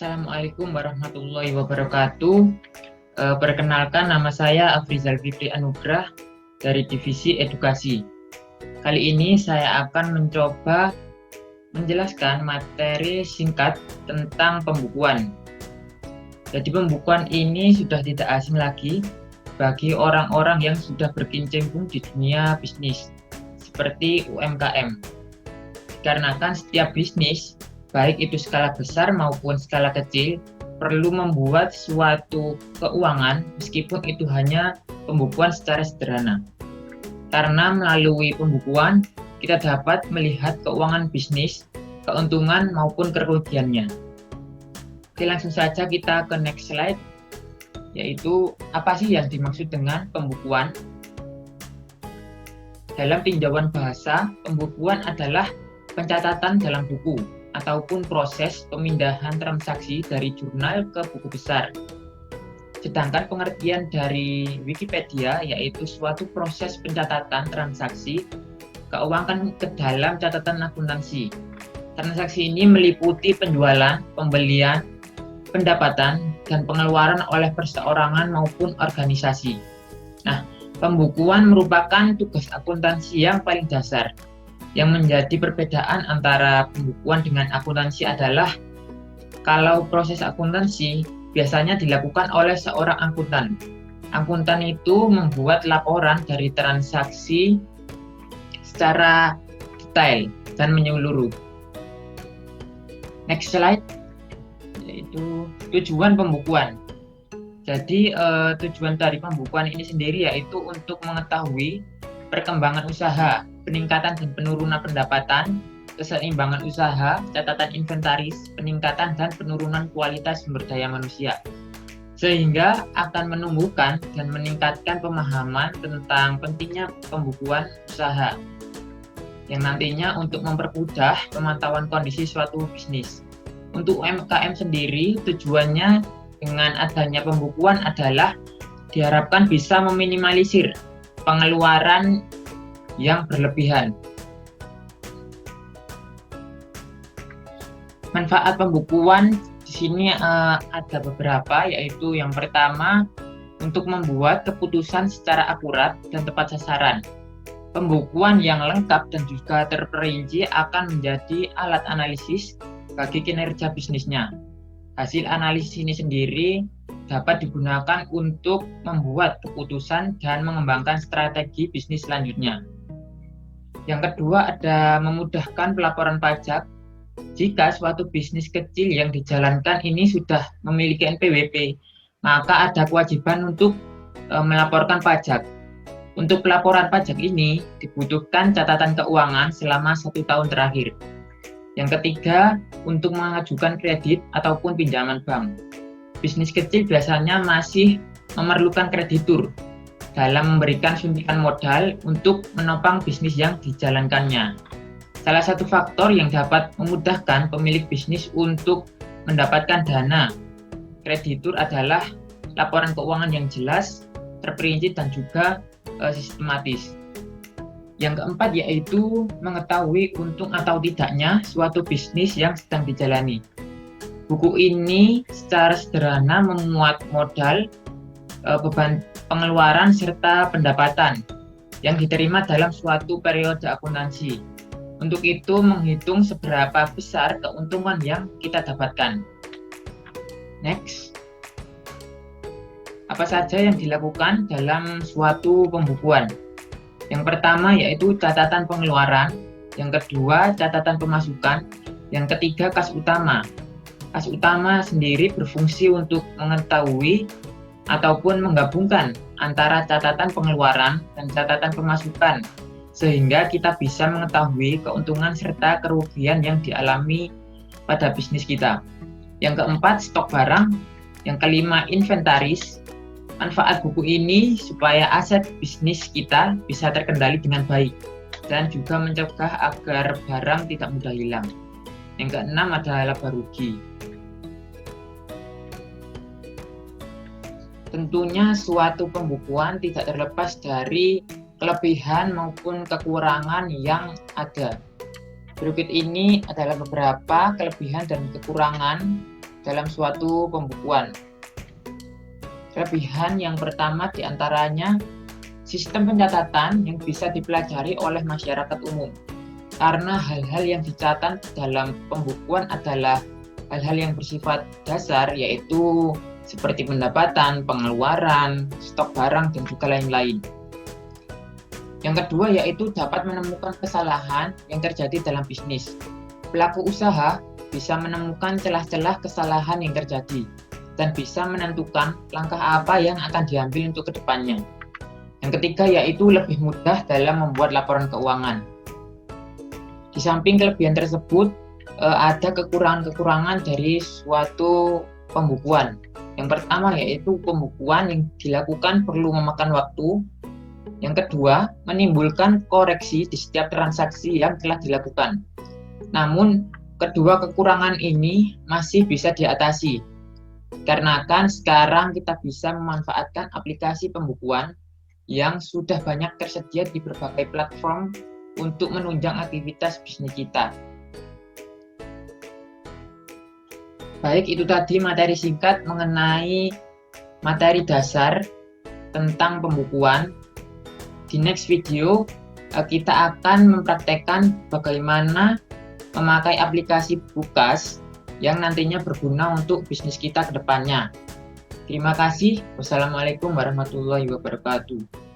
Assalamualaikum warahmatullahi wabarakatuh. Perkenalkan, nama saya Afrizal Fikri Anugrah dari Divisi Edukasi. Kali ini saya akan mencoba menjelaskan materi singkat tentang pembukuan. Jadi pembukuan ini sudah tidak asing lagi bagi orang-orang yang sudah berkecimpung di dunia bisnis, seperti UMKM. Dikarenakan setiap bisnis, baik itu skala besar maupun skala kecil, perlu membuat suatu keuangan meskipun itu hanya pembukuan secara sederhana. Karena melalui pembukuan, kita dapat melihat keuangan bisnis, keuntungan maupun kerugiannya. Oke, langsung saja kita ke next slide, yaitu apa sih yang dimaksud dengan pembukuan? Dalam tinjauan bahasa, pembukuan adalah pencatatan dalam buku ataupun proses pemindahan transaksi dari jurnal ke buku besar. Sedangkan pengertian dari Wikipedia yaitu suatu proses pencatatan transaksi keuangan ke dalam catatan akuntansi. Transaksi ini meliputi penjualan, pembelian, pendapatan, dan pengeluaran oleh perseorangan maupun organisasi. Nah, pembukuan merupakan tugas akuntansi yang paling dasar. Yang menjadi perbedaan antara pembukuan dengan akuntansi adalah kalau proses akuntansi biasanya dilakukan oleh seorang akuntan. Akuntan itu membuat laporan dari transaksi secara detail dan menyeluruh. Next slide, yaitu tujuan pembukuan. Jadi tujuan dari pembukuan ini sendiri yaitu untuk mengetahui perkembangan usaha, peningkatan dan penurunan pendapatan, keseimbangan usaha, catatan inventaris, peningkatan dan penurunan kualitas sumber daya manusia, sehingga akan menumbuhkan dan meningkatkan pemahaman tentang pentingnya pembukuan usaha, yang nantinya untuk mempermudah pemantauan kondisi suatu bisnis. Untuk UMKM sendiri, tujuannya dengan adanya pembukuan adalah diharapkan bisa meminimalisir pengeluaran yang berlebihan. Manfaat pembukuan di sini ada beberapa, yaitu yang pertama untuk membuat keputusan secara akurat dan tepat sasaran. Pembukuan yang lengkap dan juga terperinci akan menjadi alat analisis bagi kinerja bisnisnya. Hasil analisis ini sendiri dapat digunakan untuk membuat keputusan dan mengembangkan strategi bisnis selanjutnya. Yang kedua ada memudahkan pelaporan pajak. Jika suatu bisnis kecil yang dijalankan ini sudah memiliki NPWP, maka ada kewajiban untuk melaporkan pajak. Untuk pelaporan pajak ini dibutuhkan catatan keuangan selama 1 tahun terakhir. Yang ketiga, untuk mengajukan kredit ataupun pinjaman bank. Bisnis kecil biasanya masih memerlukan kreditur dalam memberikan suntikan modal untuk menopang bisnis yang dijalankannya. Salah satu faktor yang dapat memudahkan pemilik bisnis untuk mendapatkan dana kreditur adalah laporan keuangan yang jelas, terperinci, dan juga sistematis. Yang keempat yaitu mengetahui untung atau tidaknya suatu bisnis yang sedang dijalani. Buku ini secara sederhana memuat modal, beban pengeluaran, serta pendapatan yang diterima dalam suatu periode akuntansi. Untuk itu menghitung seberapa besar keuntungan yang kita dapatkan. Next. Apa saja yang dilakukan dalam suatu pembukuan? Yang pertama yaitu catatan pengeluaran, yang kedua catatan pemasukan, yang ketiga kas utama. Kas utama sendiri berfungsi untuk mengetahui ataupun menggabungkan antara catatan pengeluaran dan catatan pemasukan, sehingga kita bisa mengetahui keuntungan serta kerugian yang dialami pada bisnis kita. Yang keempat, stok barang. Yang kelima, inventaris. Manfaat buku ini supaya aset bisnis kita bisa terkendali dengan baik dan juga mencegah agar barang tidak mudah hilang. Yang keenam adalah laba rugi. Tentunya suatu pembukuan tidak terlepas dari kelebihan maupun kekurangan yang ada. Berikut ini adalah beberapa kelebihan dan kekurangan dalam suatu pembukuan. Kelebihan yang pertama diantaranya sistem pencatatan yang bisa dipelajari oleh masyarakat umum. Karena hal-hal yang dicatat dalam pembukuan adalah hal-hal yang bersifat dasar, yaitu seperti pendapatan, pengeluaran, stok barang, dan juga lain-lain. Yang kedua yaitu dapat menemukan kesalahan yang terjadi dalam bisnis. Pelaku usaha bisa menemukan celah-celah kesalahan yang terjadi dan bisa menentukan langkah apa yang akan diambil untuk kedepannya. Yang ketiga yaitu lebih mudah dalam membuat laporan keuangan. Di samping kelebihan tersebut, ada kekurangan-kekurangan dari suatu pembukuan. Yang pertama yaitu pembukuan yang dilakukan perlu memakan waktu. Yang kedua, menimbulkan koreksi di setiap transaksi yang telah dilakukan. Namun, kedua kekurangan ini masih bisa diatasi. Karena kan sekarang kita bisa memanfaatkan aplikasi pembukuan yang sudah banyak tersedia di berbagai platform untuk menunjang aktivitas bisnis kita. Baik, itu tadi materi singkat mengenai materi dasar tentang pembukuan. Di next video, kita akan mempraktekkan bagaimana memakai aplikasi Bukas yang nantinya berguna untuk bisnis kita ke depannya. Terima kasih. Wassalamualaikum warahmatullahi wabarakatuh.